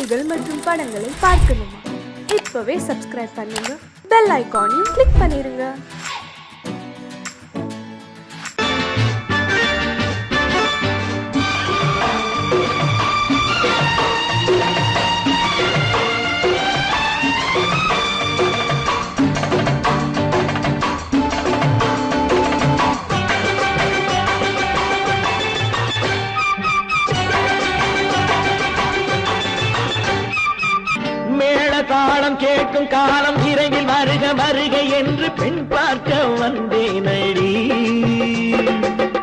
செய்திகள் மற்றும் படங்களை பார்க்கணுமா? இப்பவே சப்ஸ்கிரைப் பண்ணுங்க, பெல் ஐகானையும் கிளிக் பண்ணிருங்க. தாளம் கேட்கும் காலம் விரைவில் வருக வருக என்று பெண் பார்க்க வந்தேனடி.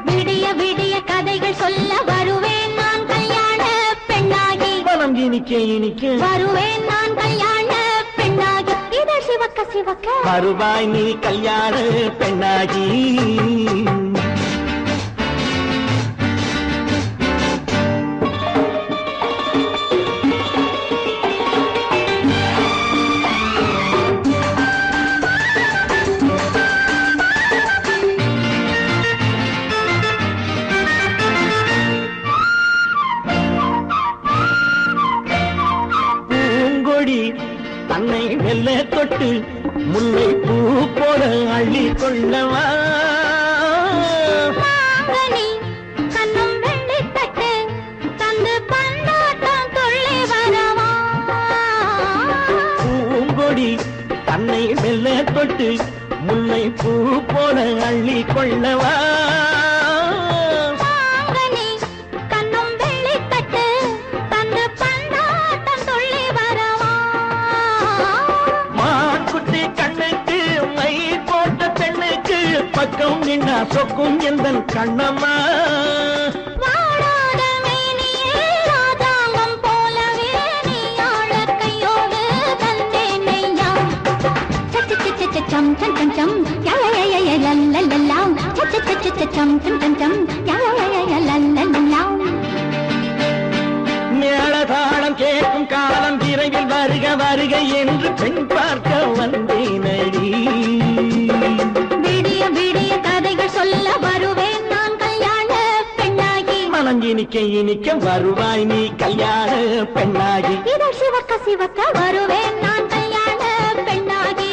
விடிய விடிய கதைகள் சொல்ல வருவேன் நான் கல்யாண பெண்ணாகி. மனம் இனிக்க இனிக்க வருவேன் நான் கல்யாண பெண்ணாகி. இதழ் சிவக்க சிவக்க வருவாய் நீ கல்யாண பெண்ணாகி. தன்னை மெல்ல தொட்டு முல்லை பூ போல அள்ளி கொள்ளவா. கண்ணும் வெள்ளி தட்டு தந்து பந்தாட்டம் துள்ளி வரவா. பூங்கொடி தன்னை மெல்ல தொட்டு முல்லை பூ போல அள்ளி கொள்ளவா. பக்கம் நின்னா சொக்கும் எந்தன் கண்ணம்மா. வாழாத மேனியே ராஜாங்கம் போலவே நீ ஆழ கையோடு தந்தேன் நெய்யா. சச்ச சச்ச சச்சம் சம் சம் சம் யய லல்லல்லாம். சச்ச சச்ச சச்சம் சம் சம் சம் யய லல்லல்லாம். மேளதாளம் கேட்கும் காலம் விரைவில் வருக வருக என்று பெண் பார்க்க வந்தேனடி. விடிய விடிய கதைகள் சொல்ல வருவேன் நான் கல்யாண பெண்ணாகி. மனம் இனிக்க இனிக்க வருவாய் நீ கல்யாண பெண்ணாகி. இதழ் சிவக்க சிவக்க வருவேன் நான் கல்யாண பெண்ணாகி.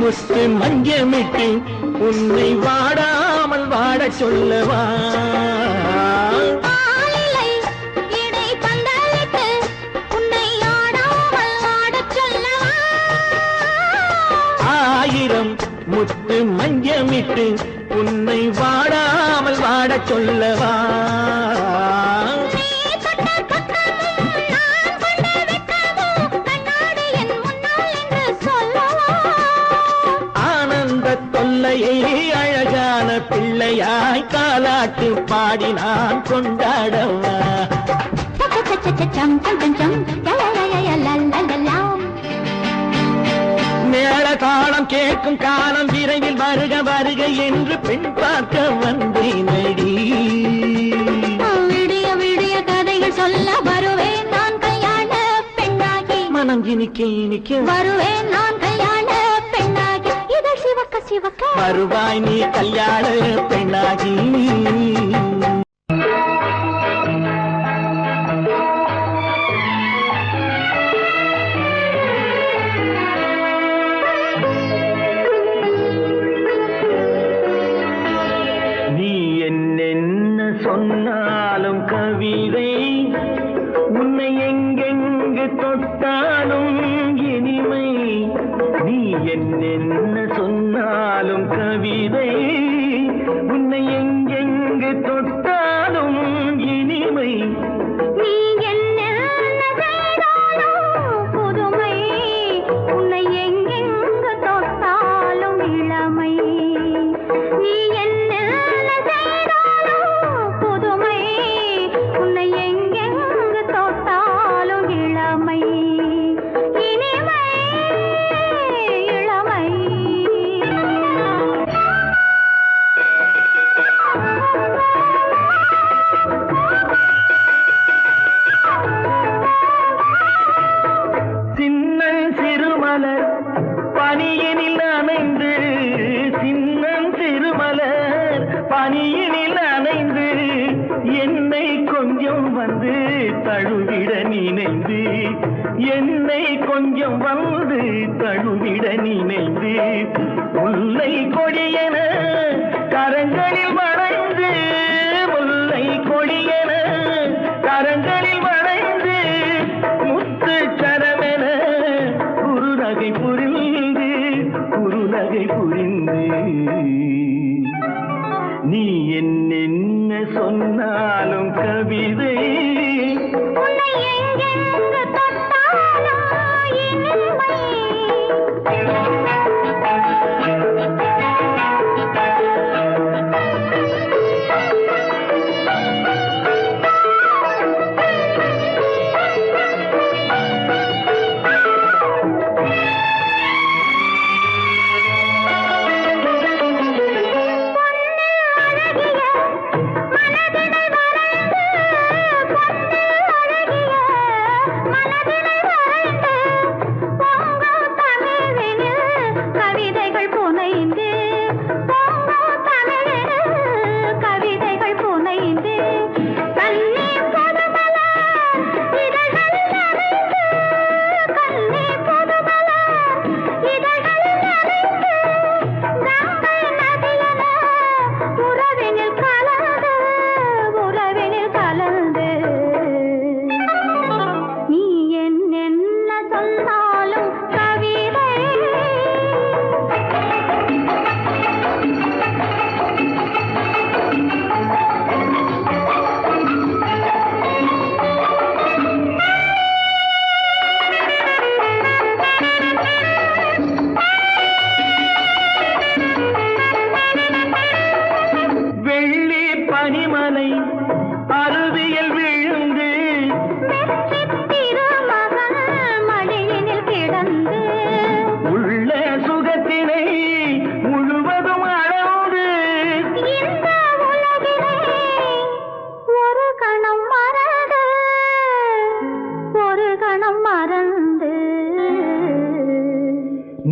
முத்து மஞ்சமிட்டு உன்னை வாடாமல் வாட சொல்லவா. ஆயிரம் முத்து மஞ்சமிட்டு உன்னை வாடாமல் வாட சொல்லவா. அழகான பிள்ளையாய் காலாட்டு பாடி நான் கொண்டாடவா. மேளதாளம் கேட்கும் காலம் விரைவில் வருக வருக என்று பெண் பார்க்க வந்தேனடி. விடிய விடிய கதைகள் சொல்ல வருவேன் நான் கல்யாண பெண்ணாகி. மனம் இனிக்க இனிக்க வருவேன் நான் கல்யாண பெண்ணாகி. இதழ் சிவக்க சிவக்க வருவாய் நீ கல்யாண பெண்ணாகி. நீ என்னென்ன சொன்னாலும் கவிதை, உன்னை எங்கெங்கு தொட்டாலும் இனிமை. நீ என்னென்ன சொன்னாலும் கவிதை, உன்னை எங்கெங்கு தொட்டாலும் இனிமை. நீ என்ன செய்தாலும் புதுமை, உன்னை எங்கெங்கு தொட்டாலும் இளமை. நீ என்ன செய்தாலும் புதுமை, உன்னை எங்கெங்கு தொட்டாலும் இளமை. என்னை கொஞ்சம் வந்து தழுவிட நினைந்து முல்லை கொடியென கரங்களில் வளைந்து முல்லை கொடியென கரங்களில் வளைந்து முத்து சரமென குறுநகை புரிந்து நீ என்ன சொன்னாலும் கவிதை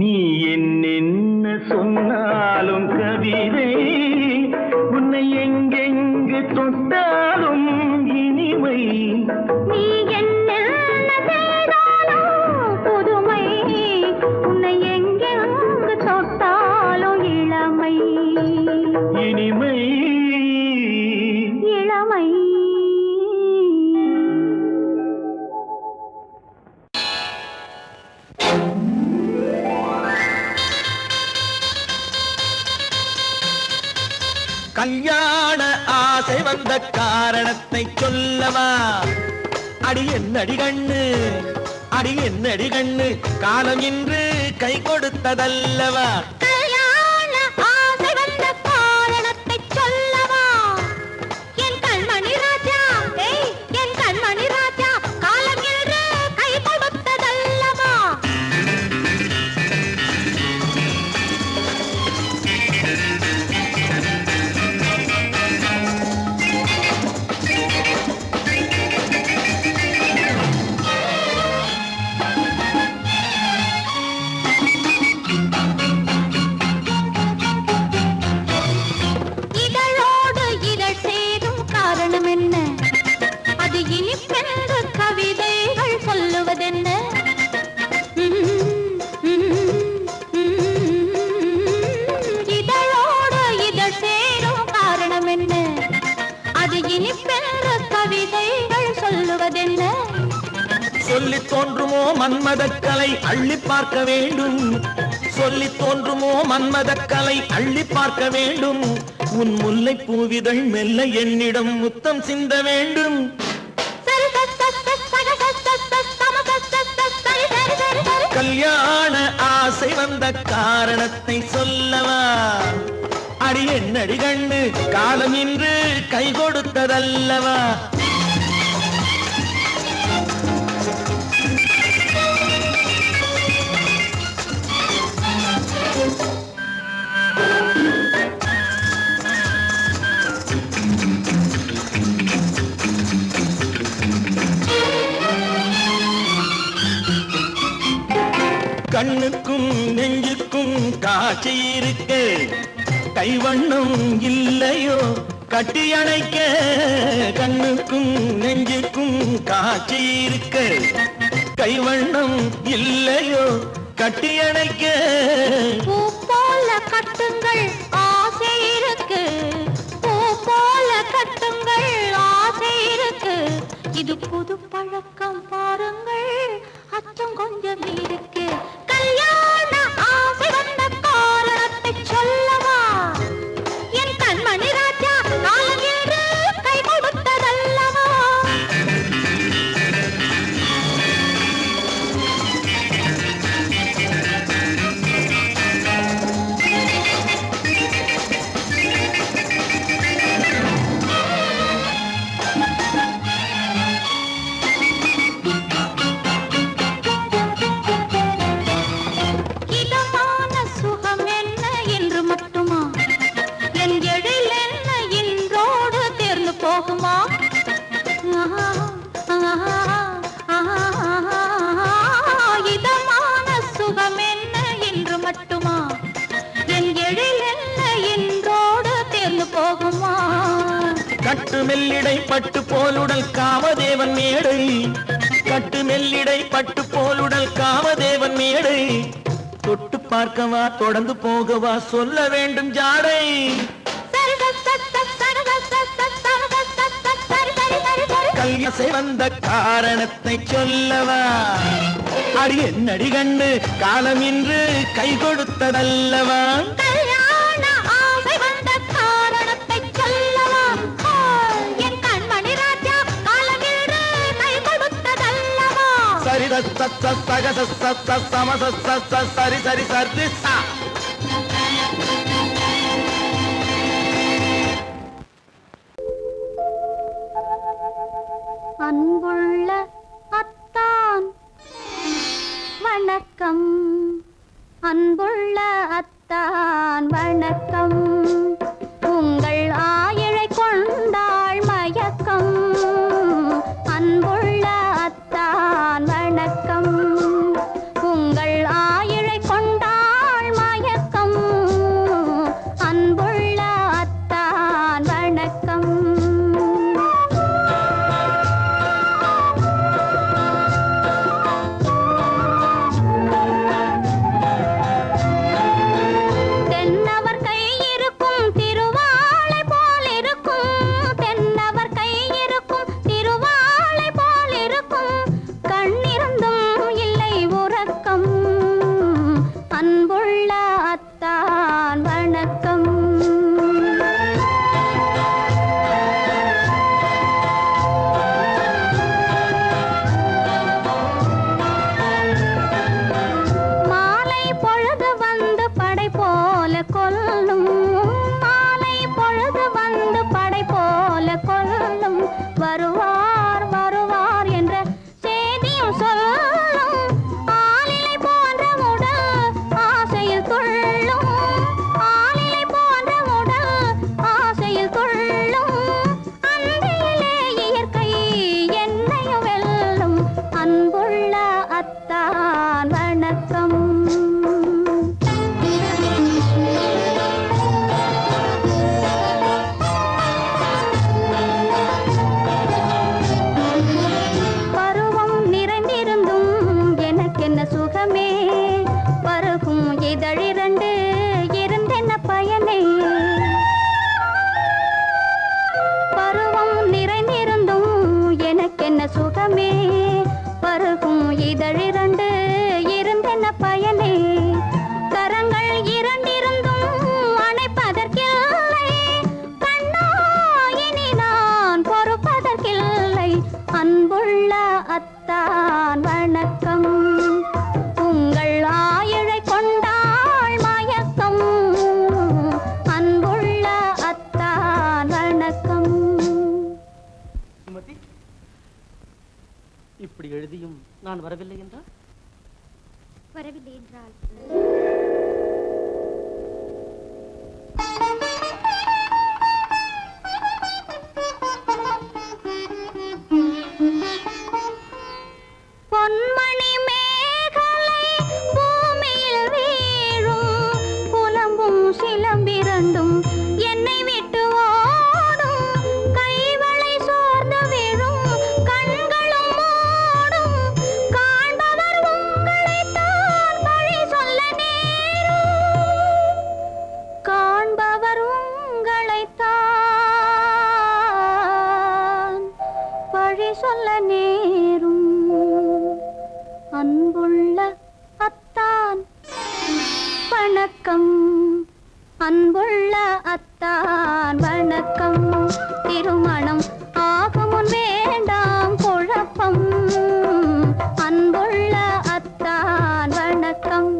நீ என்ன சொன்னாலும் கவிதை உன்னை எங்கெங்கு தொட்டாலும் இனிமை நீ என்ன செய்தாலும் புதுமை உன்னை எங்கெங்கு தொட்டாலும் இளமை இனிமை இளமை கல்யாண ஆசை வந்த காரணத்தை சொல்லவா? அடி என்னடி கண்ணு, அடி என்னடி கண்ணு, காலம் இன்று கை கொடுத்ததல்லவா? கல்யாண ஆசை வந்த காரணத்தை சொல்லவா? என் கண்மணி ராஜா, என் கண்மணி ராஜா, காலம் இன்று கை கொடுத்ததல்லவா? சொல்லி தோன்றுமோ மன்மதக்கலை அள்ளி பார்க்க வேண்டும், சொல்லி தோன்றுமோ மன்மதக்கலை அள்ளி பார்க்க வேண்டும். உன் முல்லை பூவிதழ் மெல்ல என்னிடம் முத்தம் சிந்த வேண்டும். கல்யாண ஆசை வந்த காரணத்தை சொல்லவா? அடி என்னடி கண்ணு, காலம் இன்று கை கொடுத்ததல்லவா? கண்ணுக்கும் நெஞ்சுக்கும் காட்சி இருக்க, கைவண்ணம் இல்லையோ கட்டி அணைக்க? கண்ணுக்கும் நெஞ்சுக்கும் காட்சி இருக்க, கைவண்ணம் இல்லையோ கட்டியணைக்க பூ போல கட்டுங்கள் ஆசை இருக்கு பூ போல கட்டுங்கள் ஆசை இருக்கு இது புது பழக்கம் பாருங்கள் அச்சம் கொஞ்சம் இருக்கு கல்யாண ஆசை வந்த காரணத்தை சொல்லவா என் கண்மணி ராஜா நாளேறு கை கொடுத்ததல்லவா இதமான சுகம் என்ன என்று மட்டுமா என் எழில் என்ன என்றோடு தேர்ந்து போகுமா கட்டு மெல்லிடை பட்டு போலுடல் காமதேவன் மேடை கட்டு மெல்லிடை பட்டு போலுடல் காமதேவன் மேடை தொட்டு பார்க்கவா தொடர்ந்து போகவா சொல்ல வேண்டும் ஜாடை கல்யாசை வந்த காரணத்தை சொல்லவா அடி என்னடி கண்டு காலம் இன்று கை கொடுத்ததல்லவா கல்யாண ஆசை வந்த காரணத்தை சொல்லவா என் கண்மணி ராஜா காலம் இன்று கை கொடுத்ததல்லவா சரி சக சம சரி சரி சரி சா அன்புள்ள அத்தான் வணக்கம் அன்புள்ள அத்தான் வணக்கம் உங்கள் ஆயிழை கொண்டாள் மயக்கம் அன்புள்ள அத்தான் வணக்கம் உங்கள் ஆயிழை கொண்டாள் மயக்கம் அன்புள்ள அத்தான் வணக்கம் வருவார் வருவார் என்ற செய்தியும் சொல்லும் ஆளிலை போன்ற உடல் ஆசையில் துள்ளும் ஆளிலை போன்ற உடல் ஆசையில் துள்ளும் அன்பிலே இயற்கை என்னையும் வெல்லும் அன்புள்ள அத்தான் வணக்கம் சுகமே பருகும் இதழிரண்டு இருந்தென்ன பயனே பருவம் நிறைந்திருந்தும் எனக்கென்ன சுகமே பருகும் இதழிரண்டு இருந்தென்ன பயனே கரங்கள் இரண்டிருந்தும் அணைப்பதற்கில்லை கண்ணா இனி நான் பொறுப்பதற்கில்லை அன்புள்ள அத்தான் வணக்கம் உங்கள் ஆயிழை கொண்டாள் மயக்கம் அன்புள்ள அத்தான் வணக்கம் இப்படி எழுதியும் நான் வரவில்லை என்றால் வரவில்லை என்றால் பொன்மணி மேகலை பூமியில் வீழும் புலம்பும் சிலம்பிரண்டும் என்னை விட்டு ஓடும் கைவளை சோர்ந்து விழும் கண்களும் மூடும் காண்ப அன்புள்ள அத்தான் வணக்கம், அன்புள்ள அத்தான் வணக்கம். திருமணம் ஆகும் முன் வேண்டாம் குழப்பம், அன்புள்ள அத்தான் வணக்கம்.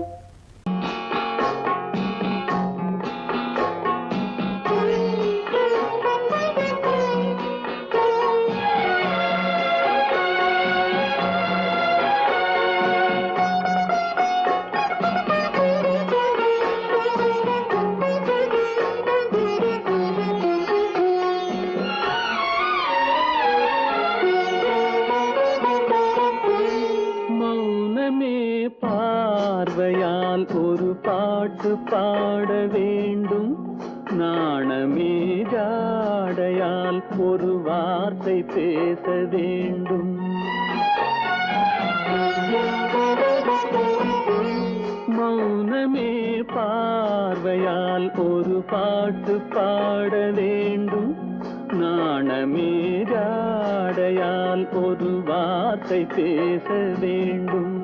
பார்வையால் ஒரு பாட்டு பாட வேண்டும், நாணமே ஜாடையால் ஒரு வார்த்தை பேச வேண்டும். மௌனமே பார்வையால் ஒரு பாட்டு பாட வேண்டும், நாணமே ஜாடையால் ஒரு வார்த்தை பேச வேண்டும்.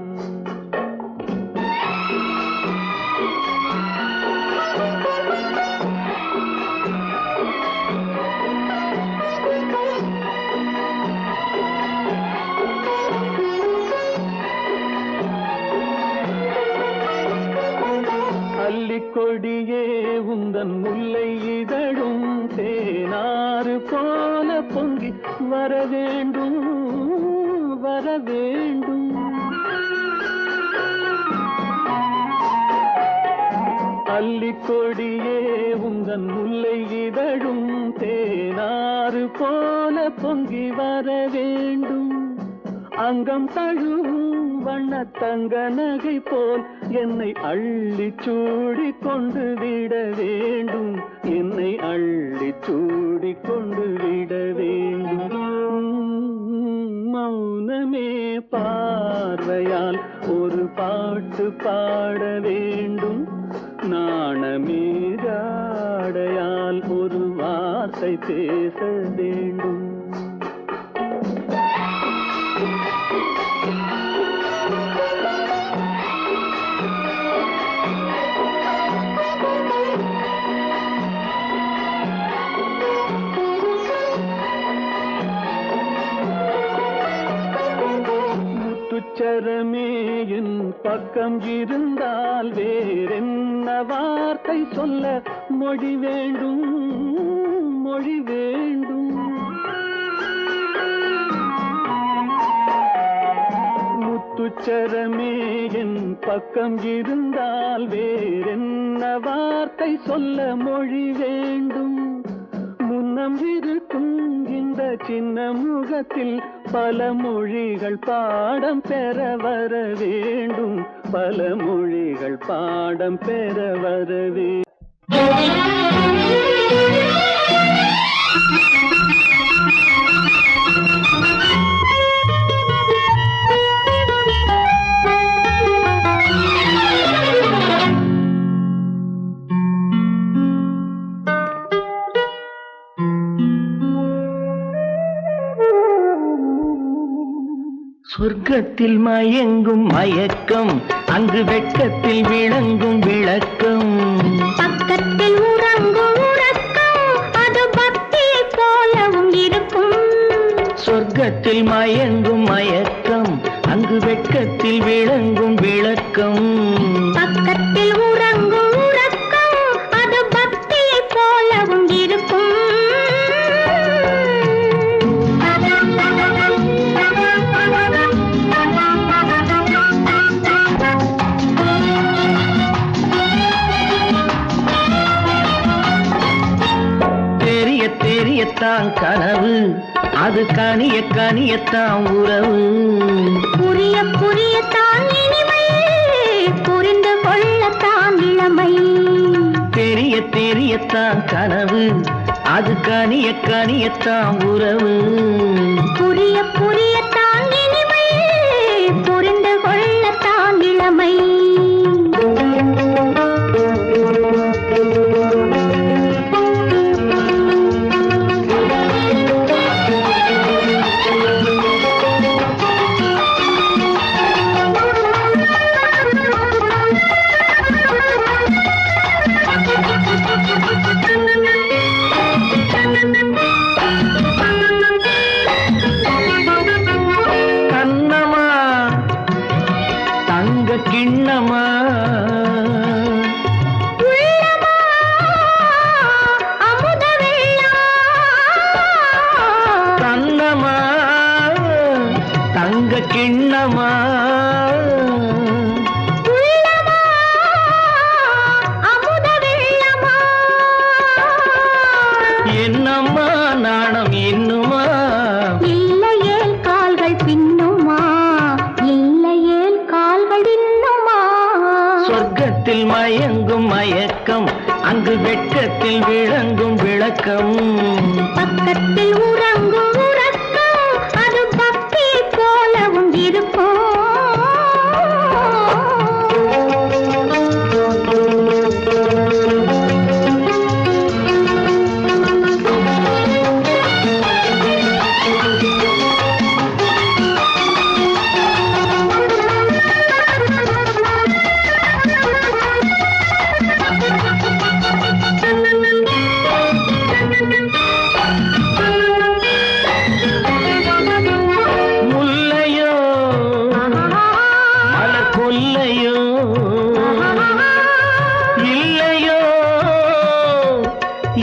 கொடியே உந்தன் முல்லை இதழும் தேனாறு போல பொங்கி வர வேண்டும், வர வேண்டும். அல்லிக்கொடியே உந்தன் முல்லை இதழும் தேனாறு போல பொங்கி வர வேண்டும். அங்கம் தழுவும் வண்ணத்தங்க நகை போல் என்னை அள்ளி சூடி கொண்டு விட வேண்டும், என்னை அள்ளி சூடி கொண்டு விட வேண்டும். மௌனமே பார்வையால் ஒரு பாட்டு பாட வேண்டும், நாணமே ஜாடையால் ஒரு வார்த்தை பேச வேண்டும். முத்துச்சரமே என் பக்கம் இருந்தால் வேறென்ன வார்த்தை சொல்ல மொழி வேண்டும், மொழி வேண்டும். முத்துச்சரமே என் பக்கம் இருந்தால் வேறென்ன வார்த்தை சொல்ல மொழி வேண்டும். முன்னம் இருக்கும் இந்த சின்ன முகத்தில் பல மொழிகள் பாடம் பெற வர வேண்டும், பல மொழிகள் பாடம் பெற வர வேண்டும். சொர்க்கத்தில் மயங்கும் மயக்கம், அங்கு வெட்கத்தில் விளங்கும் விளக்கம். பக்கத்தில் உறங்கும் உறக்கம், அது பக்தியை போலவும் இருக்கும். சொர்க்கத்தில் மயங்கும் மயக்கம், அங்கு வெட்கத்தில் விளங்கும் விளக்கம். பக்கத்தில் உறங்கும் உறக்கம், அது பக்தியை போலவும் இருக்கும். தெரியத்தான் கனவு, அது கனிய கனியத்தான் உறவு. புரிய புரியத்தான் இனிமை, புரிந்து கொள்ளத்தான் இளமை. தெரியத்தான் கனவு, அது கனிய கனியத்தான் உறவு. புரிய புரியத்தான் இனிமை, புரிந்து கொள்ளத்தான் இளமை. கிண்ணமா கண்ணமா தங்க கிண்ணமா என்னம்மா நாணம் இன்னுமா இல்லையேல் கால்கள் பின்னுமா இல்லையேல் கால்கள் இன்னுமா சொர்க்கத்தில் மயங்கும் மயக்கம் அங்கு வெட்கத்தில் விளங்கும் விளக்கம் பக்கத்தில் உறங்கும் உறக்கம் அது பக்தி போலவும் இருக்கும் முல்லையோ மலர் கொல்லையோ இல்லையோ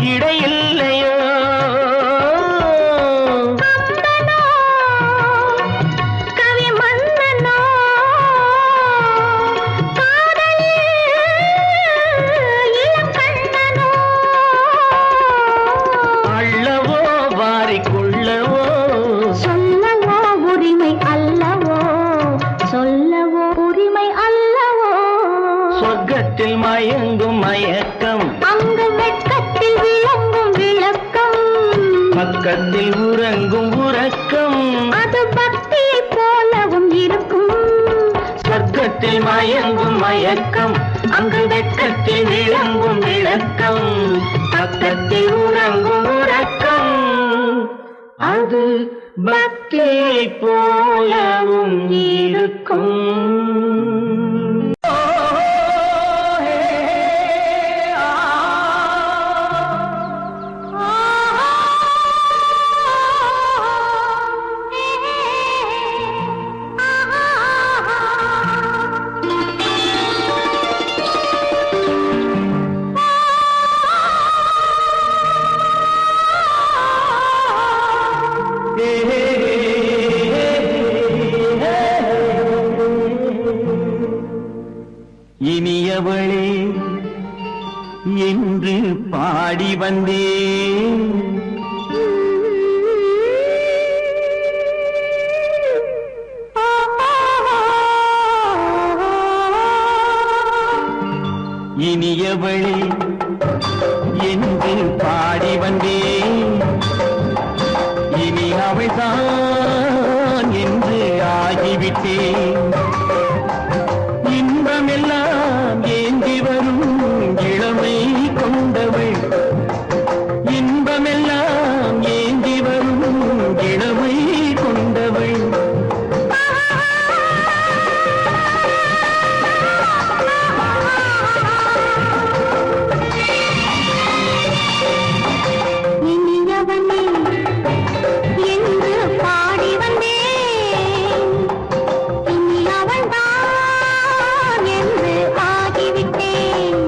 இடையில்லையோ கவி மன்னனோ இளம் கண்ணனோ அள்ளவோ வாரிக்கொள்ளவோ சொல்லவோ உரிமை அல்லவோ சொல்லவோ உரிமை அல்லவோ சொர்க்கத்தில் மயங்கும் மயக்கம் அங்கு வெட்கத்தில் விளங்கும் விளக்கம் பக்கத்தில் உறங்கும் உறக்கம் அது பக்தி போலவும் இருக்கும் சொர்க்கத்தில் மயங்கும் மயக்கம் அங்கு வெட்கத்தில் விளங்கும் விளக்கம் பக்கத்தில் உறங்கும் உறக்கம் அது பக்தி போலவும் இருக்கும் இனியவளே என்று பாடி வந்தேன் இனியவளே என்று பாடி வந்தேன் இனி அவள்தான் என்று ஆகிவிட்டேன் இன்பமெல்லாம் ஏந்தி வரும் இளமை கொண்டவள் இன்பமெல்லாம் ஏந்தி வரும் இளமை கொண்டவள் இனியவனே என்று பாடி வந்தேன் இனி அவள்தான் என்று ஆகிவிட்டேன்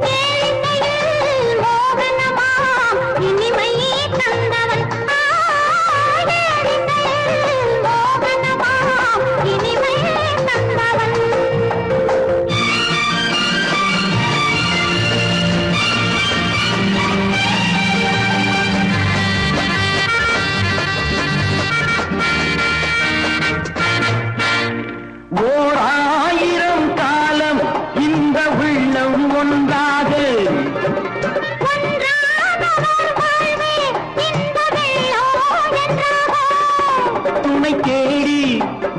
கேளிக்கையில் மோகனமாம் இனிமை தந்தவன் கேளிக்கையில் மோகனமாம் இனிமை தந்தவன் ஓர் ஆயிரம் காலம் இந்த உள்ளம் ஒன்றாக துணை தேடி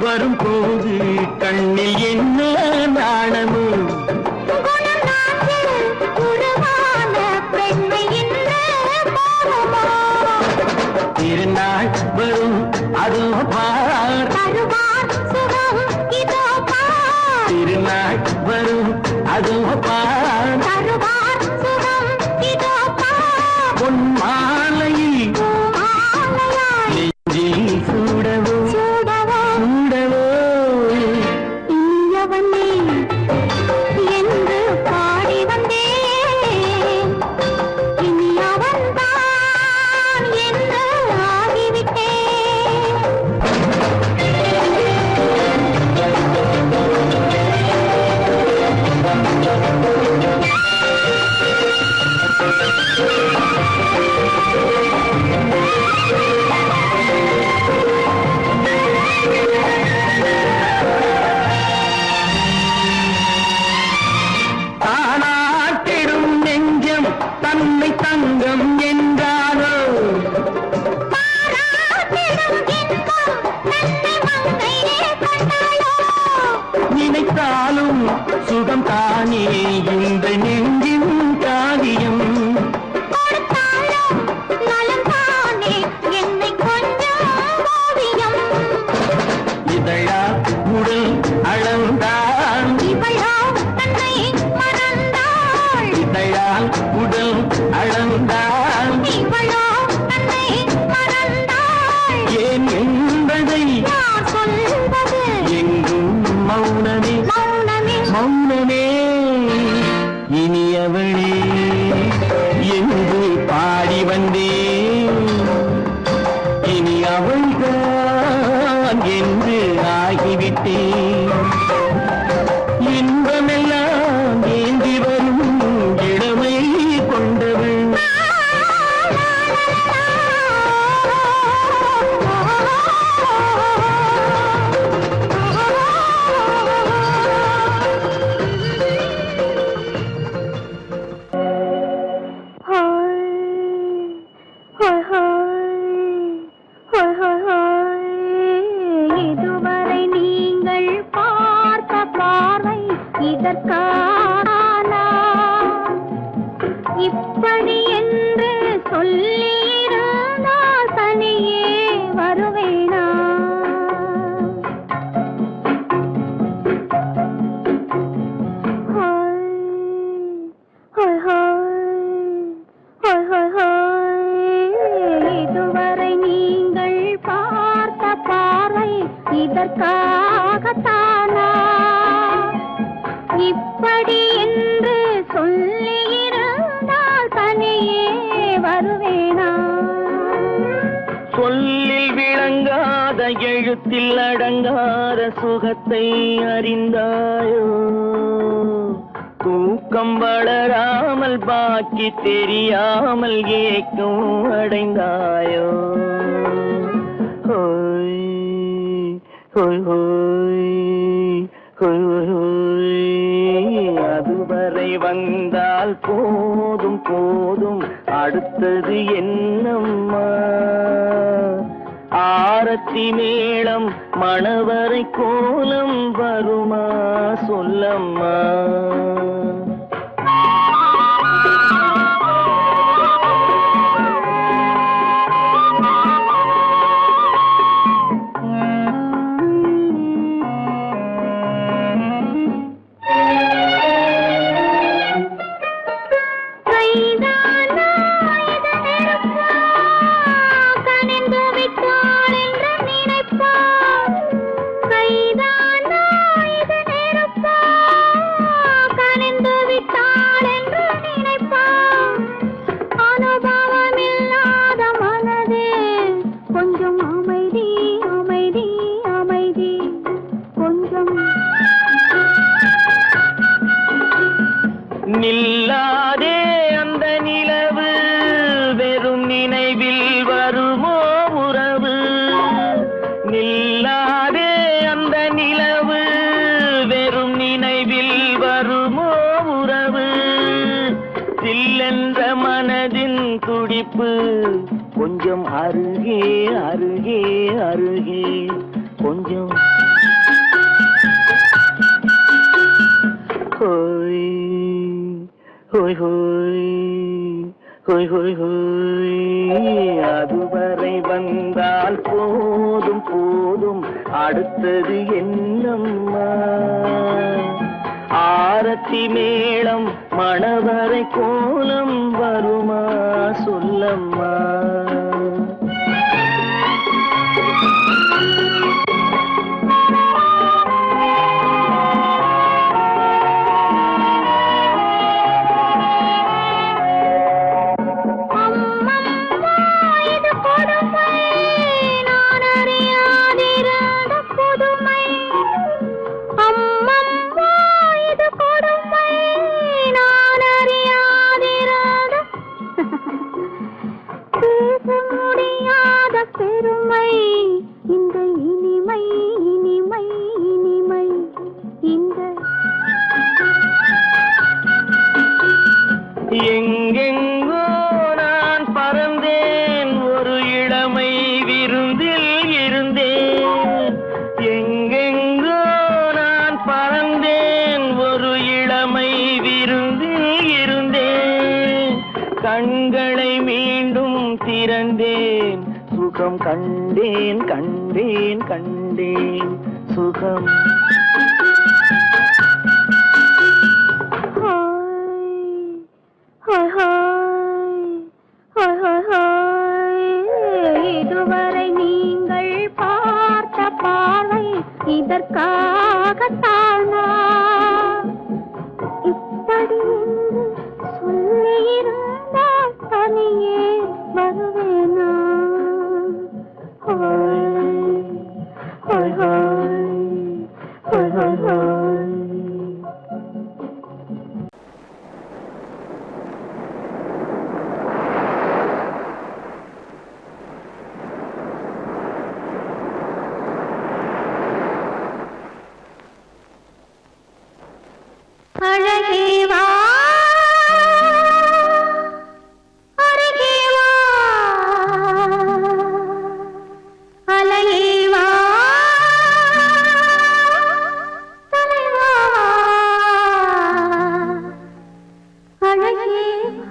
வரும்போது கண்ணில் என்ன நாணமோ திருநாள் வரும் அதோ பார் திருநாள் வரும் அதோ பார் பொன் மாலையில் நெஞ்சில் சூடவோ சூடவோ மறந்தாலும் சுகம் தானே இந்த நெஞ்சின் காரியம். இதழா உடல் அளந்தாள், இதழால் உடல் அளந்தாள், ஏன் என்பதை எங்கும் மௌனமே மௌனமே. இனியவளே என்று பாடி வந்தேன், இனி அவள்தான் என்று ஆகிவிட்டேன். இன்பமெல்லாம் ஏந்தி வரும் இளமை கொண்டவள். இதுவரை நீங்கள் பார்த்த பார்வை இதற்கானா? இப்படி என்று சொல்லியிருந்தால் தனியே வருவேனா? இதுவரை நீங்கள் பார்த்த பார்வை இதற்காகத்தானா? இப்படி என்று சொல்லியிருந்தால் தனியே வருவேனா? சொல்லில் விளங்காத எழுத்தில் அடங்காத சுகத்தை அறிந்தாயோ? தூக்கம் வளராமல் பாக்கி தெரியாமல் ஏக்கம் அடைந்தாயோ? ஹோய் ஹோய் ஹோய் ஹோய் ஹோய். அதுவரை வந்தால் போதும் போதும், அடுத்தது என்னம்மா? ஆரத்தி மேளம் மணவரை கோலம் வருமா சொல்லம்மா? நில்லாதே அந்த நிலவு, வெறும் நினைவில் வருமோ உறவு? நில்லாதே அந்த நிலவு, வெறும் நினைவில் வருமோ உறவு? சில்லென்ற மனதின் துடிப்பு கொஞ்சம் அருகே அருகே அருகே கொஞ்சம். ஹோய் ஹோய் ஹோய் ஹோய் ஹோய் ஹோய். அதுவரை வந்தால் போதும் போதும், அடுத்தது என்னம்மா? ஆரத்தி மேளம் மணவரை கோலம் வருமா சொல்லம்மா? கண்களை மீண்டும் திறந்தேன் சுகம் கண்டேன் கண்டேன் கண்டேன் சுகம் இதுவரை நீங்கள் பார்த்த பார்வை இதற்காகத்தானா இப்படி சொல்லியிருந்தால் தனியே வருவேனா அழகே வா அருகே வா அலையே வா தலைவா அழகே வா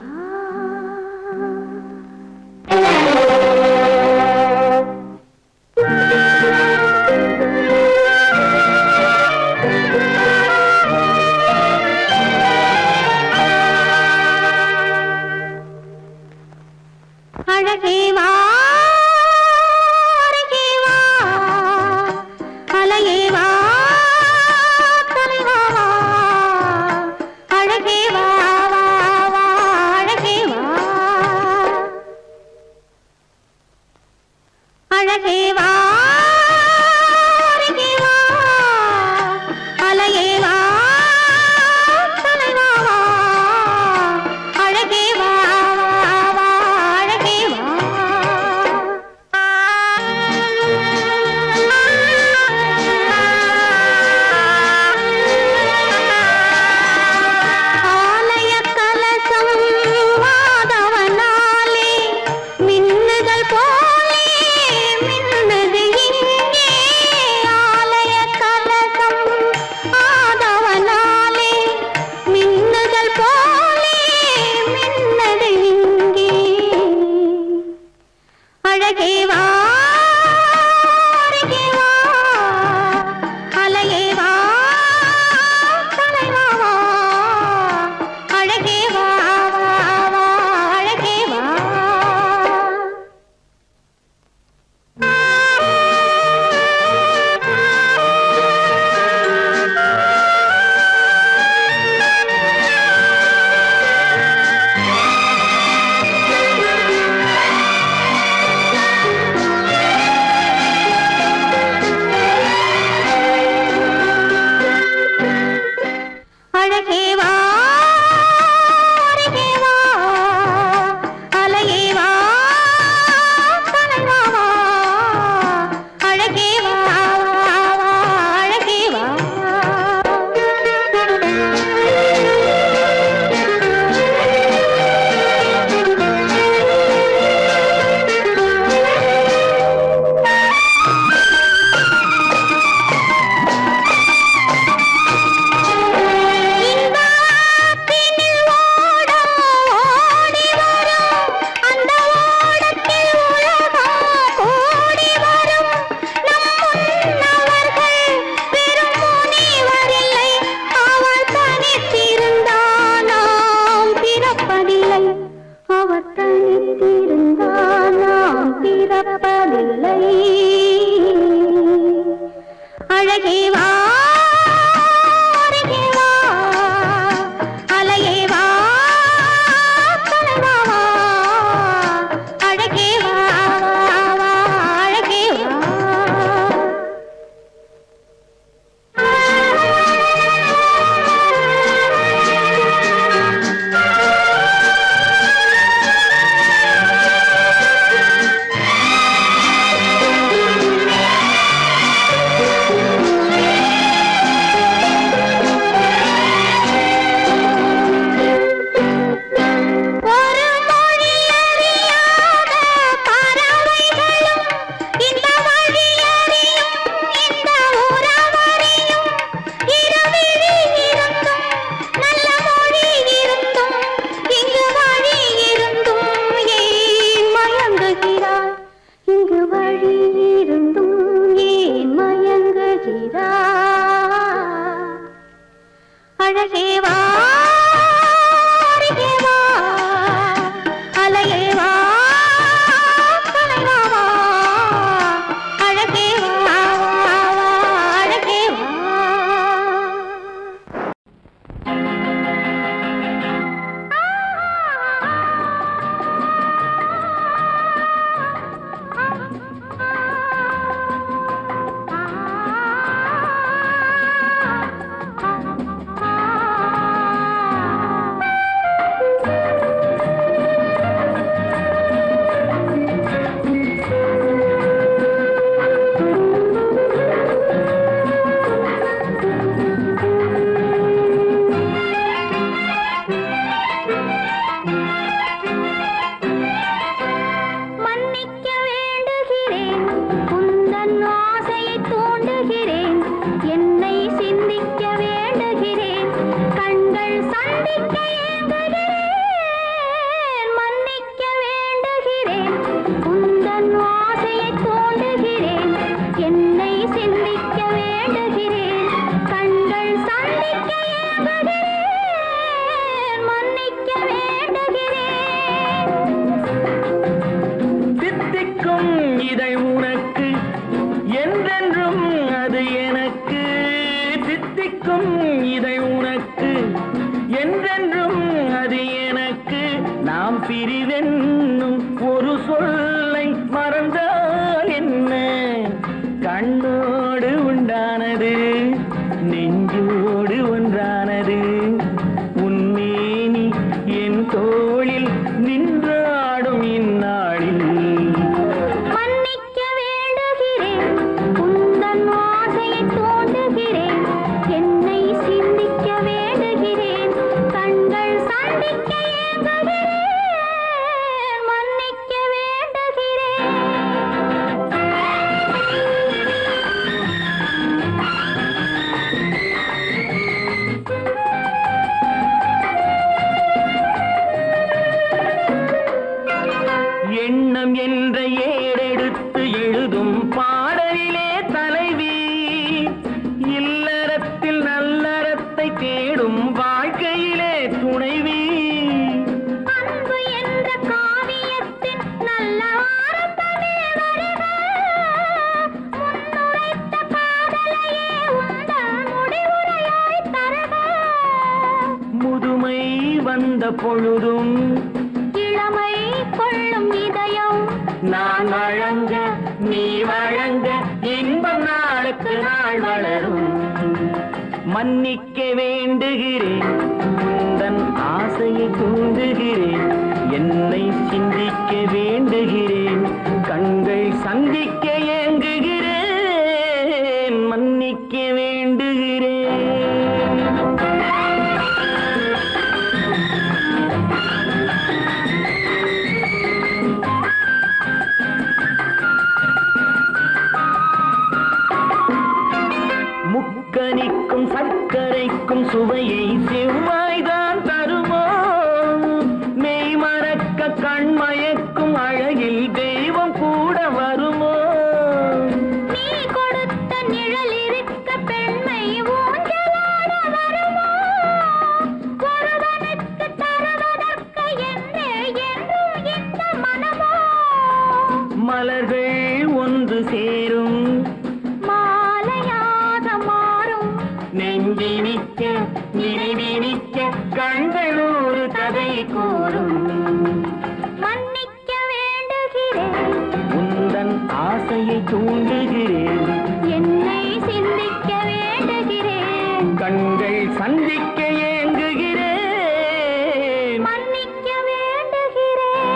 சந்திக்க ஏங்குகிறேன் மன்னிக்க வேண்டுகிறேன் உந்தன் ஆசையை தூண்டுகிறேன் என்னை சிந்திக்க வேண்டுகிறேன் கண்கள் சந்திக்க ஏங்குகிறேன் மன்னிக்க வேண்டுகிறேன் தித்திக்கும் இதை உனக்கு என்றென்றும் அது எனக்கு தித்திக்கும் இதை உனக்கு என்றென்றும் அது எனக்கு நாம் பிரிவென்னும் ஒரு சொல்லை மறந்தால் என்ன கண்ணோடு உண்டானது நெஞ்சோடு ஒன்றானது உன்னேனி என் தோளில் நின்றாடும் இந்நாளில் மன்னிக்க வேண்டுகிறேன் உந்தன் ஆசையை தூண்டுகிறேன் என்னை சிந்திக்க வேண்டுகிறேன் கண்கள் சந்திக்க ஏங்குகிறேன் மன்னிக்க வேண்டுகிறேன் எண்ணம் என்ற ஏடெடுத்து எழுதும் பாடலிலே தலைவி இல்லறத்தில் நல்லறத்தை தேடும் வாழ்க்கையிலே துணைவி அன்பு என்ற காவியத்தின் நல்ல ஆரம்பமே வருக முன்னுரைத்த காதலையே உந்தன் முடிவுரையாய் தருக முதுமை வந்த பொழுதும் இளமை கொள்ளும் இதயம் நான் வழங்க நீ வழங்க இன்பம் நாளுக்கு நாள் வளரும் மன்னிக்க வேண்டுகிறேன் உந்தன் ஆசையை தூண்டுகிறேன் என்னை சிந்திக்க வேண்டுகிறேன் கண்கள் சந்திக்க ஏங்குகிறேன் மன்னிக்க வேண்டுகிறேன் முக்கனிக்கும் சர்க்கரைக்கும் சுவையை செவ்வாய்தான் தருமோ மெய் மறக்க கண்மயக்கும் அழகில் தெய்வம் கூட வருமோ நீ கொடுத்த நிழல் இருக்க பெண்மை ஊஞ்சலாட வருமோ ஒருவனுக்கு தருவதற்கு என்னே என்றும் இந்த மனமோ மலர்கள் ஒன்று சேரும் மாலையாக மாறும் நெஞ்சினிக்க நினைவினிக்க கண்கள் ஒரு கதை கூறும் மன்னிக்க வேண்டுகிறேன் உந்தன் ஆசையை தூண்டுகிறேன் என்னை சிந்திக்க வேண்டுகிறேன் கண்கள் சந்திக்க ஏங்குகிறேன் மன்னிக்க வேண்டுகிறேன்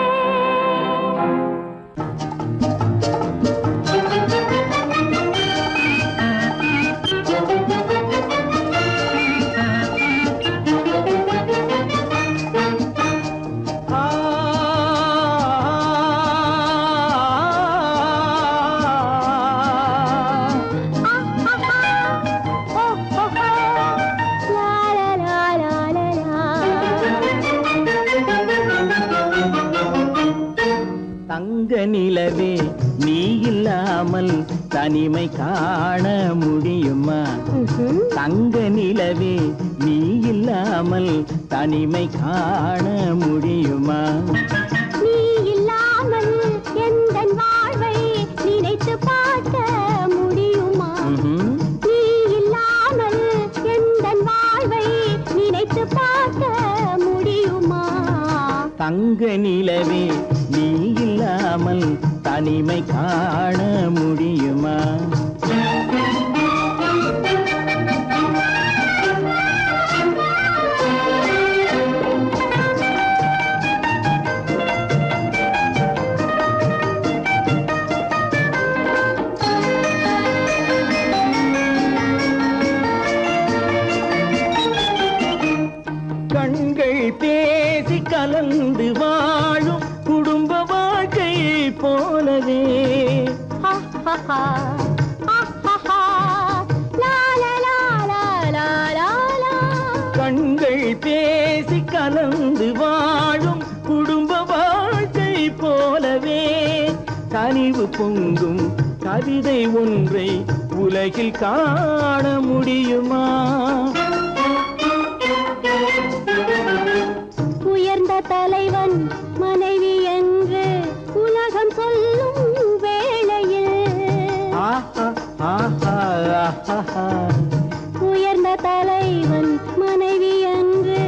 தங்க நிலவே நீ இல்லாமல் தனிமை காண முடியுமா தங்க நிலவே நீ இல்லாமல் தனிமை காண முடியுமா நீ இல்லாமல் எந்தன் வாழ்வை நினைத்து பார்க்க முடியுமா நீ இல்லாமல் எந்தன் வாழ்வை நினைத்து பார்க்க முடியுமா தங்க நிலவே நீ இல்லாமல் தனிமை காண முடியுமா கண்கள் பேசி கலந்து வாழும் குடும்ப வாழ்க்கை போலவே கண்கள் பேசி கலந்து வாழும் குடும்ப வாழ்க்கை போலவே கனிவு பொங்கும் கவிதை ஒன்றை உலகில் காண முடியுமா? உயர்ந்த தலைவன் மனைவி என்று உலகம் சொல்லும் வேளையில் ஆஹா ஆஹா ஆஹா உயர்ந்த தலைவன் மனைவி என்று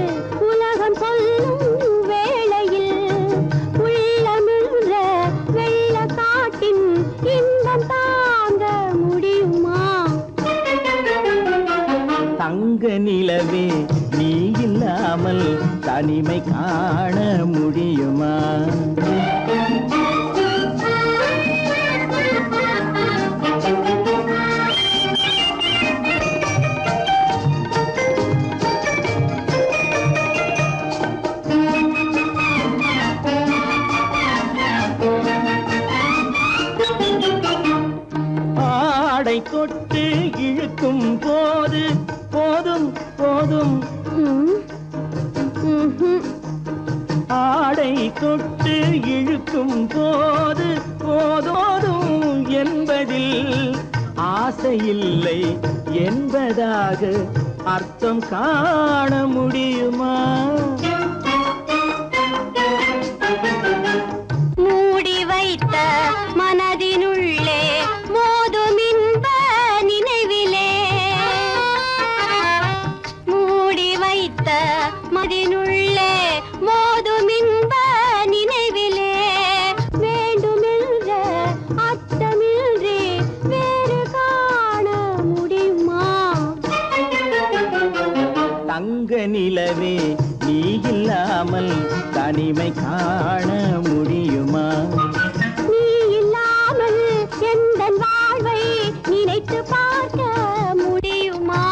உலகம் சொல்லும் வேளையில் உள்ளமிழ்ற வெள்ள காட்டின் இன்பம் தாங்க முடியுமா? தங்க நிலவே நீ இல்லாமல் தனிமை காண முடியுமா? ஆடை தொட்டு இழுக்கும் போது போதும் போதும் ஆடை தொட்டு இழுக்கும் போது போதோதும் என்பதில் ஆசையில்லை என்பதாக அர்த்தம் காண முடியுமா? மூடி வைத்த மனதினுள்ளே மோதும் இன்ப நினைவிலே மூடி வைத்த மனதினுள்ளே மோதும் இன்ப நினைவிலே வேண்டுமென்ற அர்த்தமின்றி வேறு காண முடியுமா? தங்க நிலவே நீ இல்லாமல் தனிமை காண முடியுமா? நீ இல்லாமல் எந்தன் வாழ்வை நினைத்து பார்க்க முடியுமா?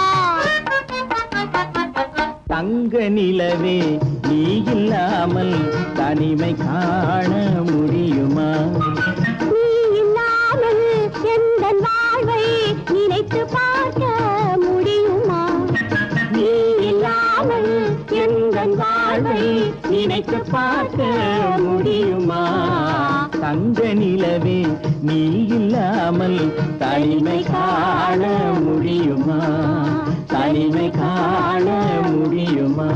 தங்க நிலவே நீ இல்லாமல் தனிமை காண முடியுமா? நீ இல்லாமல் எந்தன் வாழ்வை நினைத்து பார்க்க முடியுமா? நீ இல்லாமல் எந்தன் வாழ்வை நினைத்து பார்க்க முடியுமா? தங்க நிலவே நீ இல்லாமல் தனிமை காண முடியுமா? தனிமை காண முடியுமா?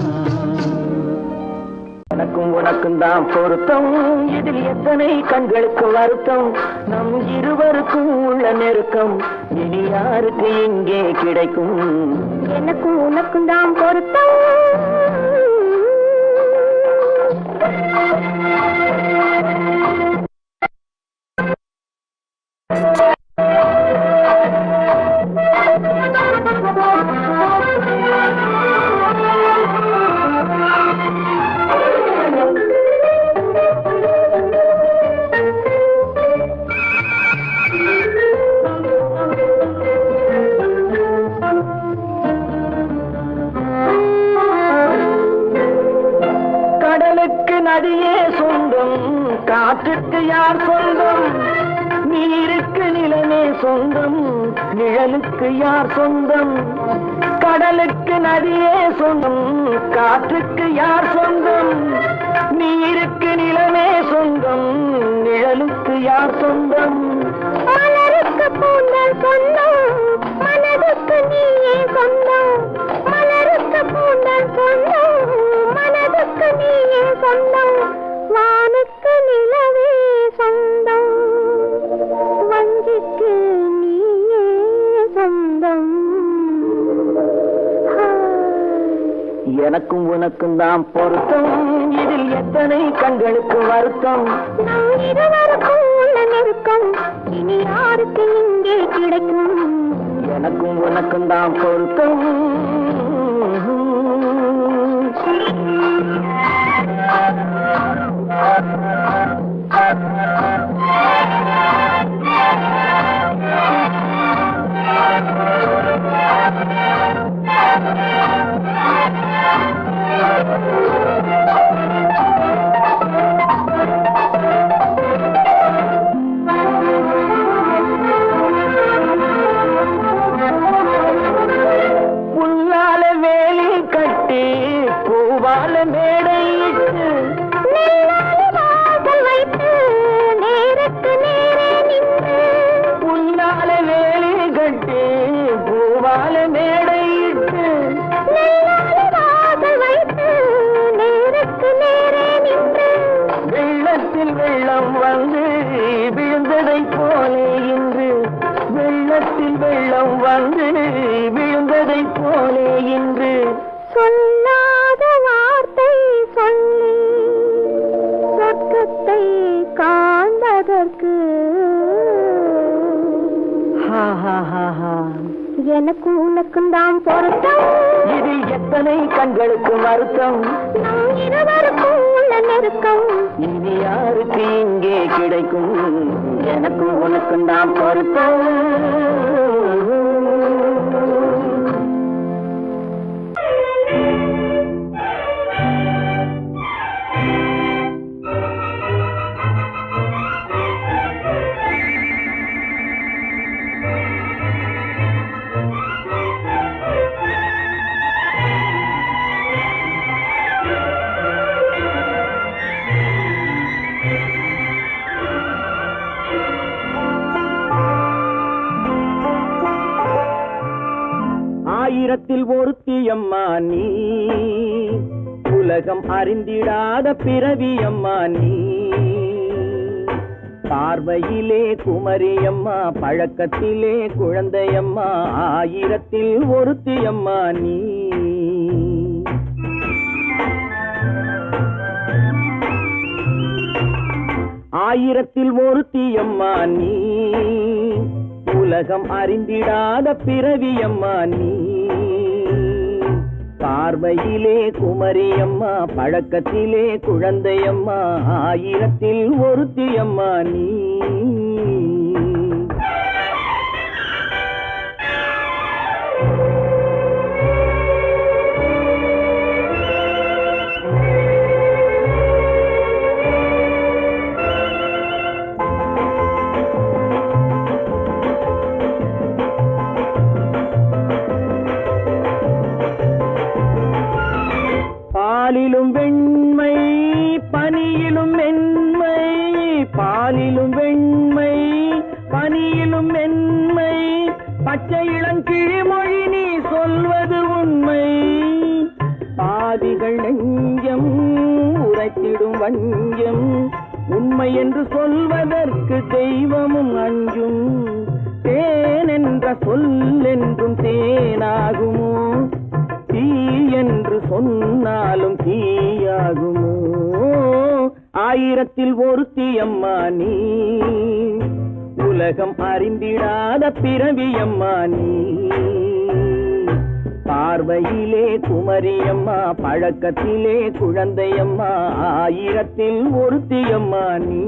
எனக்கும் உனக்கும் தான் பொருத்தம், இதில் எத்தனை கண்களுக்கு வருத்தம், நம் இருவருக்கும் உள்ள நெருக்கம் இனி யாருக்கு இங்கே கிடைக்கும்? எனக்கும் உனக்கும் தான் பொருத்தம். கடலுக்கு நதியே சொந்தம், காற்றுக்கு யார் சொந்தம், நீருக்கு நிலமே சொந்தம், நிழலுக்கு யார் சொந்தம்? கடலுக்கு நதியே சொந்தம், காற்றுக்கு யார் சொந்தம், நீருக்கு நிலமே சொந்தம், நிழலுக்கு யார் சொந்தம்? மலருக்கு பூந்தல் சொந்தம், மனதுக்கு நீயே சொந்தம். மலருக்கு பூந்தல் சொந்தம், மனதுக்கு நீயே சொந்தம். வானுக்கு நிலவே சொந்தம், வஞ்சிக்கு நீயே சொந்தம். எனக்கும் உனக்கும் தான் பொருத்தம், இதில் எத்தனை கண்களுக்கு வருத்தம், நம் இருவருக்கும் உள்ள நெருக்கம் இனி யாருக்கு இங்கே கிடைக்கும்? எனக்கும் உனக்கும் தான் பொருத்தம். இன்று சொல்லாத வார்த்தை சொல்லி சொர்க்கத்தை காண்பதற்கு எனக்கு உனக்கும் தான் பொருத்தம். இதில் எத்தனை கண்களுக்கு வருத்தம், நம் இருவருக்கும் உள்ள நெருக்கம். இனி யாருக்கு இங்கே கிடைக்கும், எனக்கு உனக்கும் தான் பொருத்தம். ஆயிரத்தில் ஒருத்தியம்மா நீ, உலகம் அறிந்திடாத பிறவியம்மா நீ. பார்வையிலே குமரியம்மா, பழக்கத்திலே குழந்தையம்மா, ஆயிரத்தில் ஒருத்தியம்மா நீ. ஆயிரத்தில் ஒருத்தியம்மா நீ, உலகம் அறிந்திடாத பிறவியம்மா நீ. பார்வையிலே குமரியம்மா, பழக்கத்திலே குழந்தையம்மா, ஆயிரத்தில் ஒருத்தியம்மா நீ. பாலிலும் வெண்மை பனியிலும் மென்மை, பாலிலும் வெண்மை பனியிலும் மென்மை, பச்சை இளங்கிழிமொழி நீ சொல்வது உண்மை. பாதிகள் நெஞ்சம் உரைத்திடும் வஞ்சம், உண்மை என்று சொல்வதற்கு தெய்வமும் அஞ்சும். தேன் என்ற சொல் என்றும் தேனாகுமோ, தீ என்று சொன்னாலும் தீயாகுமோ. ஆயிரத்தில் ஒருத்தியம்மா நீ, உலகம் அறிந்திடாத பிறவியம்மா நீ. பார்வையிலே குமரியம்மா, பழக்கத்திலே குழந்தையம்மா, ஆயிரத்தில் ஒருத்தியம்மா நீ.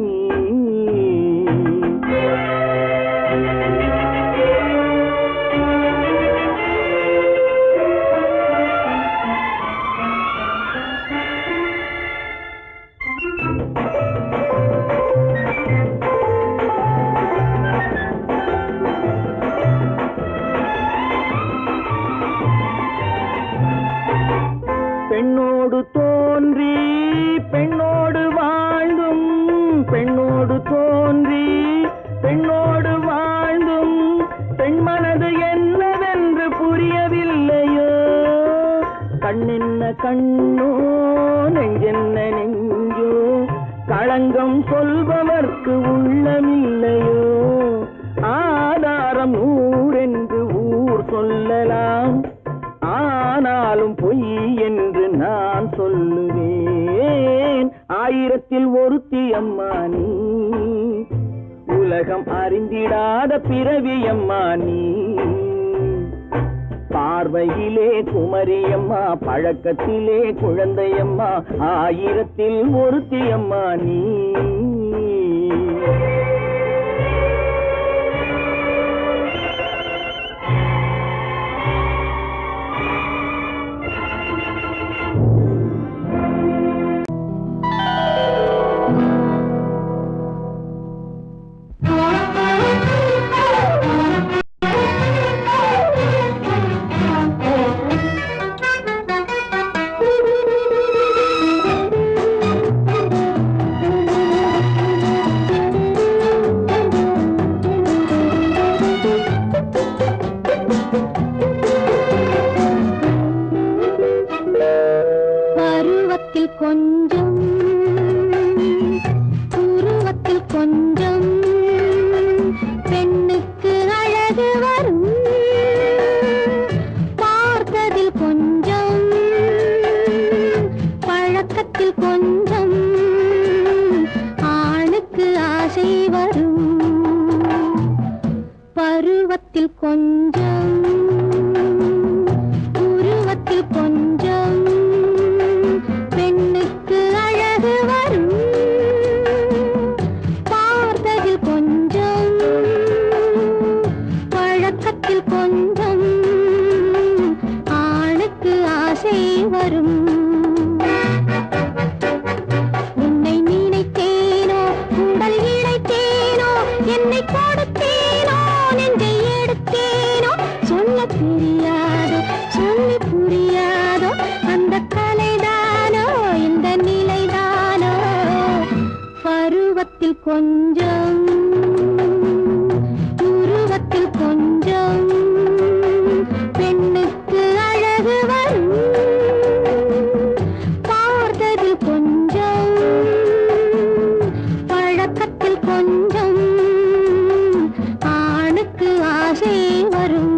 பெண்ணோடு தோன்றி பெண்ணோடு வாழ்ந்தும், பெண்ணோடு தோன்றி பெண்ணோடு வாழ்ந்தும், பெண் மனது என்னவென்று புரியவில்லையோ. கண்ணென்ன கண்ணோ, நெஞ்சென்ன நெஞ்சோ, களங்கம் சொல்பவர்க்கு உள்ளமில்லையோ. ஆதாரம் நூறென்று ஊர் சொல்லலாம், ஆனாலும் பொய் என்று நான் சொல்லுவேன். ஆயிரத்தில் ஒருத்தியம்மா நீ, உலகம் அறிந்திடாத பிறவியம்மா நீ. பார்வையிலே குமரியம்மா, பழக்கத்திலே குழந்தையம்மா, ஆயிரத்தில் ஒருத்தியம்மா நீ. கொஞ்சம் உருவத்தில் கொஞ்சம் பெண்ணுக்கு அழகு வரும், பார்த்ததில் வரும். உன்னை நினைத்தேனோ உடல் இழைத்தேனோ என்னை கொடுத்தேனோ நெஞ்சை எடுத்தேனோ சொல்ல தெரியாதோ சொல்லி புரியாதோ அந்த கலைதானோ இந்த நிலைதானோ பருவத்தில் கொஞ்சம் உருவத்தில் கொஞ்சம் பெண்ணுக்கு அழகு வரும். பார்த்ததில் கொஞ்சம் பழக்கத்தில் கொஞ்சம் ஆணுக்கு ஆசை வரும்.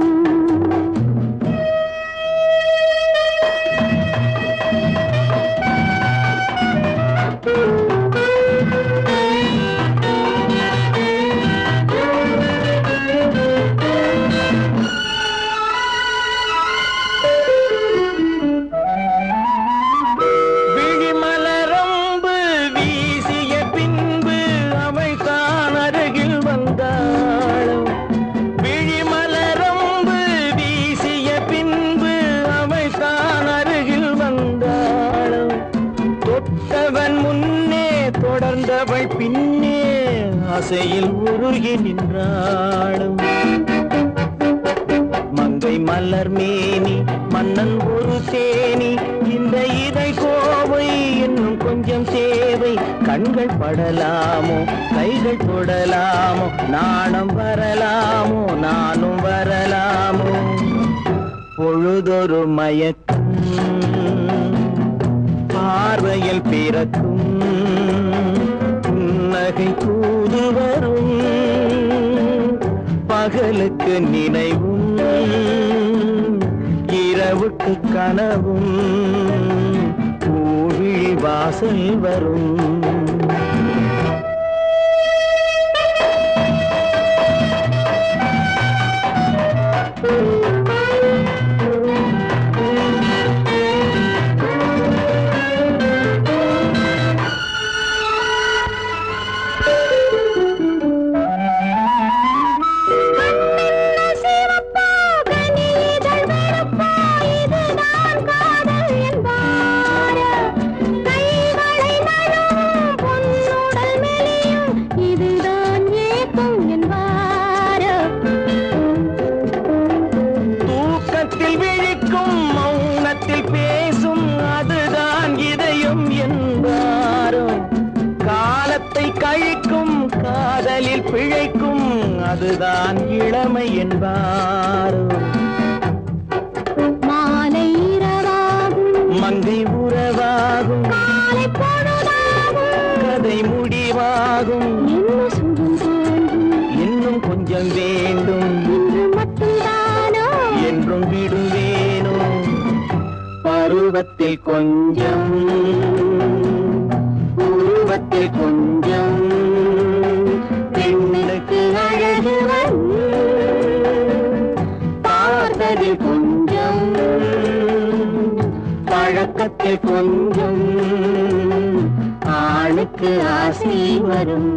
விழிமலரம்பு வீசிய பின்பு அவள் தான் அருகில் வந்தாளும். விழிமலரம்பு வீசிய பின்பு அவள் தான் அருகில் வந்தாளும். தொட்டவன் முன்னே தொடர்ந்தவள் பின்னே ஆசையில் உருகி நின்றாளும். மங்கை மலர் மேனி மன்னன் ஒரு தேனி இந்த இதை கோவை இன்னும் கொஞ்சம் தேவை. கண்கள் படலாமோ கைகள் தொடலாமோ நாணம் வரலாமோ நானும் வரலாமோ. பொழுதொரு மயக்கம் பார்வையில் பிறக்கும் புன்னகை தூது வரும். பகலுக்கு நினைவும் இரவுக்கு கனவும் பூவிழி வாசல் வரும். தூக்கத்தில் விழிக்கும் மௌனத்தில் பேசும் அதுதான் இதயம் என்பாரோ. காலத்தை கழிக்கும் காதலில் பிழைக்கும் அதுதான் இளமை என்பாரோ. மாலை இரவாகும் மங்கை உறவாகும் காலை பொழுதாகும் கதை முடிவாகும். என்ன சுகம் தோன்றும் இன்னும் கொஞ்சம் வேண்டும் இன்று மட்டும்தானோ என்றும் விடுவேனோ. பருவத்தில் கொஞ்சம் உருவத்தில் கொஞ்சம் பெண்ணுக்கு அழகு வரும். பார்த்ததில் கொஞ்சம் பழக்கத்தில் கொஞ்சம் ஆணுக்கு ஆசை வரும்.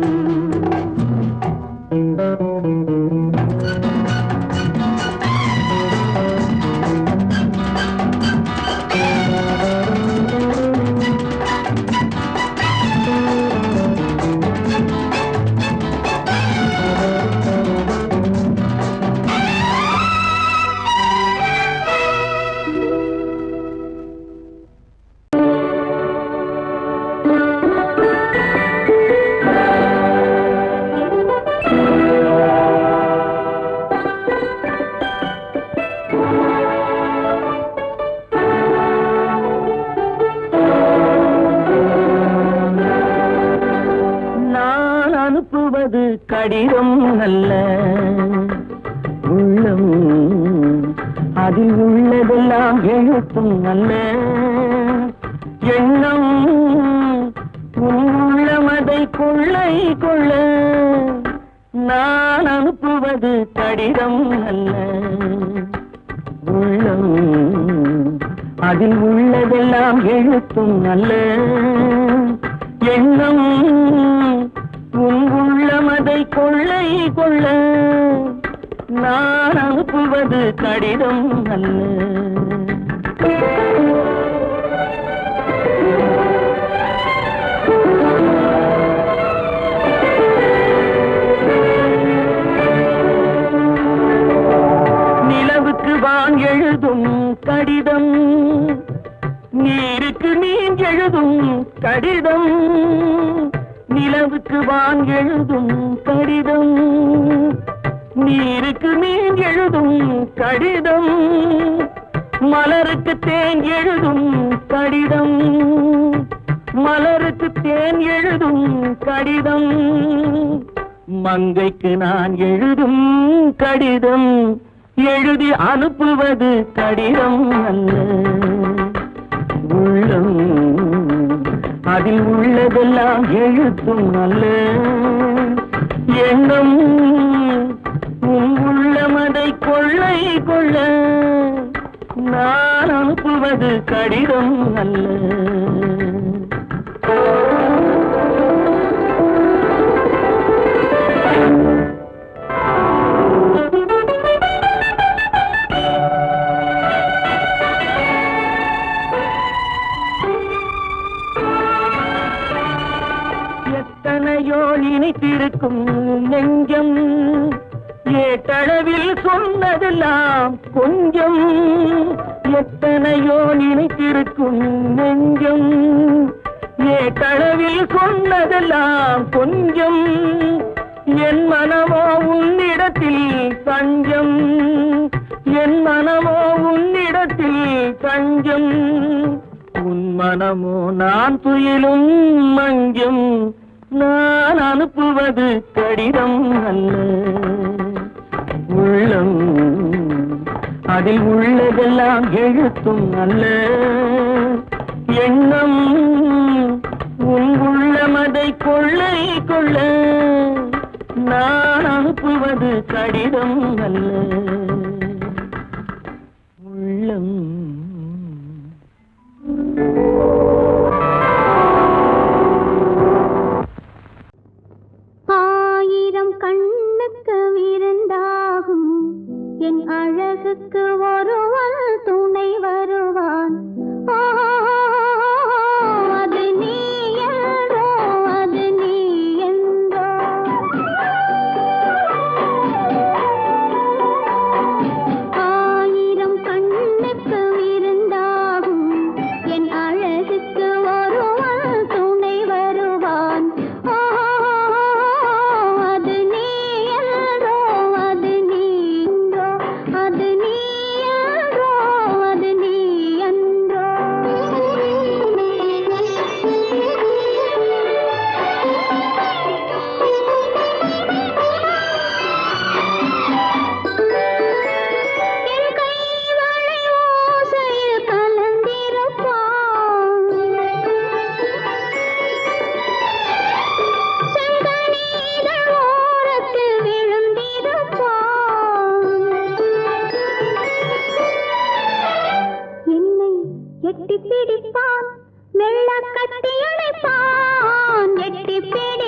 அனுப்புவது கடிதம் அல்ல உள்ளம், அதில் உள்ளதெல்லாம் எழுத்தும் அல்ல எண்ணம். உள்ளமதை கொள்ளை கொள்ள நான் அனுப்புவது கடிதம் அல்ல உள்ளம், அதில் உள்ளதெல்லாம் எழுத்தும் அல்ல எண்ணம். உள்ளமதை கொள்ளை கொள்ள நான் அனுப்புவது கடிதம் அல்ல. கடிதம் நீருக்கு நீர் எழுதும் கடிதம் நிலவுக்கு வான் எழுதும் கடிதம் நீருக்கு நீர் எழுதும் கடிதம் மலருக்கு தேன் எழுதும் கடிதம் மலருக்கு தேன் எழுதும் கடிதம் மங்கைக்கு நான் எழுதும் கடிதம் எழுதி அனுப்புவது கடிதம் அல்ல உள்ளம் அதில் உள்ளதெல்லாம் எழுத்தும் அல்ல எண்ணம் உள்ளமதை கொள்ளை கொள்ள நான் அனுப்புவது கடிதம் அல்ல எத்தனையோ நினைத்திருக்கும் நெஞ்சம் ஏட்டளவில் சொன்னதெல்லாம் கொஞ்சம் எத்தனையோ நினைத்திருக்கும் நெஞ்சம் ஏட்டளவில் சொன்னதெல்லாம் கொஞ்சம் என் மனமோ உன்னிடத்தில் தஞ்சம் என் மனமோ உன்னிடத்தில் தஞ்சம் உன் மனமோ நான் துயிலும் மஞ்சம் நான் அனுப்புவது கடிதம் அல்ல உள்ளம் அதில் உள்ளதெல்லாம் எழுத்தும் அல்ல எண்ணம் உன் உள்ளமதை கொள்ளை கொள்ள நான் அனுப்புவது கடிதம் அல்ல உள்ளம் ஆயிரம் கண்ணுக்கு விருந்தாகும் என் அழகுக்கு ஒருவன் துணை வருவான் அது நீ என்றோ அது நீ என்றோ ஆயிரம் கண்ணுக்கு விருந்தாகும் என் அழகுக்கு ஒருவன் துணை வருவான் அது நீ என்றோ அது நீ என்றோ அது நீ என்றோ அது நீ என்றோ என் கைவளை ஓசையில் கலந்திருப்பான் செங்கனீதழ் ஓரத்தில் விழுந்திருப்பான் என்னை எட்டி பிடிப்பான் மெல்ல கட்டி அணைப்பான் எட்டி பிடி